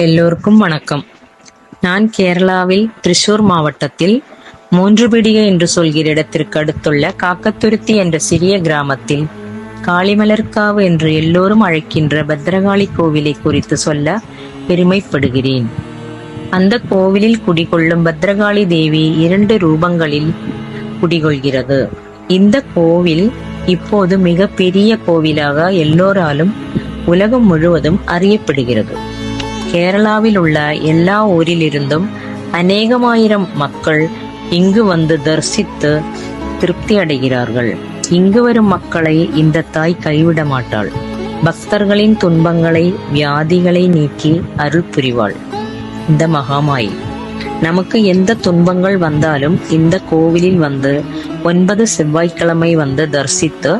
எல்லோருக்கும் வணக்கம். நான் கேரளாவில் திரிசூர் மாவட்டத்தில் மூன்றுபிடிகை என்று சொல்கிற இடத்திற்கு அடுத்துள்ள காக்கத்துருத்தி என்ற சிறிய கிராமத்தில் காளிமலர்காவு என்று எல்லோரும் அழைக்கின்ற பத்ரகாளி கோவிலை குறித்து சொல்ல பெருமைப்படுகிறேன். அந்த கோவிலில் குடிகொள்ளும் பத்ரகாளி தேவி 2 ரூபங்களில் குடிகொள்கிறது. இந்த கோவில் இப்போது மிக பெரிய கோவிலாக எல்லோராலும் உலகம் முழுவதும் அறியப்படுகிறது. கேரளாவில் உள்ள எல்லா ஊரிலிருந்தும் அநேகமாயிரம் மக்கள் இங்கு வந்து தரிசித்து திருப்தி அடைகிறார்கள். இங்கு வரும் மக்களை இந்த தாய் கைவிட மாட்டாள். பக்தர்களின் துன்பங்களை, வியாதிகளை நீக்கி அருள் புரிவாள் இந்த மகாமாயி. நமக்கு எந்த துன்பங்கள் வந்தாலும் இந்த கோவிலில் வந்து 9 செவ்வாய்க்கிழமை வந்து தரிசித்து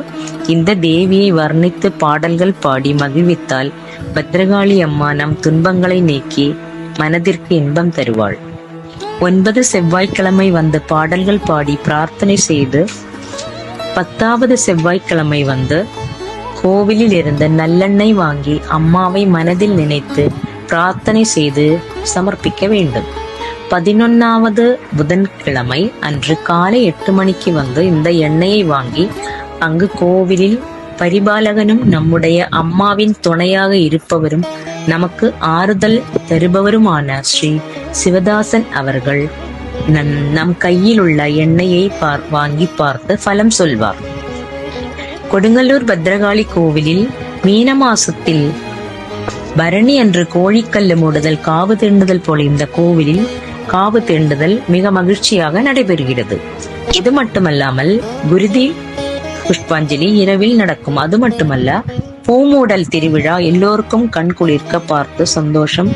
இந்த தேவியை வர்ணித்து பாடல்கள் பாடி மகிழ்வித்தால் பத்ரகாளி அம்மா நம் துன்பங்களை நீக்கி மனதிற்கு இன்பம் தருவாள். 9 செவ்வாய்க்கிழமை வந்து பாடல்கள் பாடி பிரார்த்தனை செய்து 10வது செவ்வாய்க்கிழமை வந்து கோவிலில் இருந்து நல்லெண்ணெய் வாங்கி அம்மாவை மனதில் நினைத்து பிரார்த்தனை செய்து சமர்ப்பிக்க வேண்டும். 11வது புதன்கிழமை அன்று காலை 8 மணிக்கு வந்து இந்த எண்ணெயை வாங்கி அங்கு கோவிலில் பரிபாலகனும் நம்முடைய அம்மாவின் துணையாக இருப்பவரும் நமக்கு ஆறுதல் தருபவருமான ஸ்ரீ சிவதாசன் அவர்கள் நம் கையில் உள்ள எண்ணெயை வாங்கி பார்த்து பலம் சொல்வார். கொடுங்கல்லூர் பத்ரகாளி கோவிலில் மீன மாசத்தில் பரணி அன்று கோழிக்கல்லு மூடுதல், காவு தீண்டுதல் போல இந்த கோவிலில் காவு தீண்டுதல் மிக மகிழ்ச்சியாக நடைபெறுகிறது. இது மட்டுமல்லாமல் குருதி புஷ்பாஞ்சலி இரவில் நடக்கும். அது மட்டுமல்ல, பூமூடல் திருவிழா எல்லோருக்கும் கண் குளிர்க்க பார்த்து சந்தோஷம்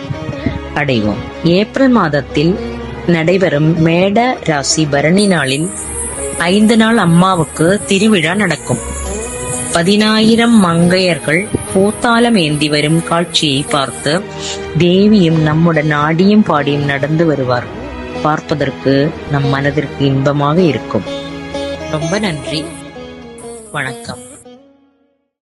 அடைவோம். ஏப்ரல் மாதத்தில் நடைபெறும் மேட ராசி பரணி நாளில் 5 நாள் அம்மாவுக்கு திருவிழா நடக்கும். 10,000 மங்கையர்கள் பூத்தாலம் ஏந்தி வரும் காட்சியை பார்த்து தேவியும் நம்முடன் ஆடியும் பாடியும் நடந்து வருவார். பார்ப்பதற்கு நம் மனதிற்கு இன்பமாக இருக்கும். ரொம்ப நன்றி. வணக்கம்.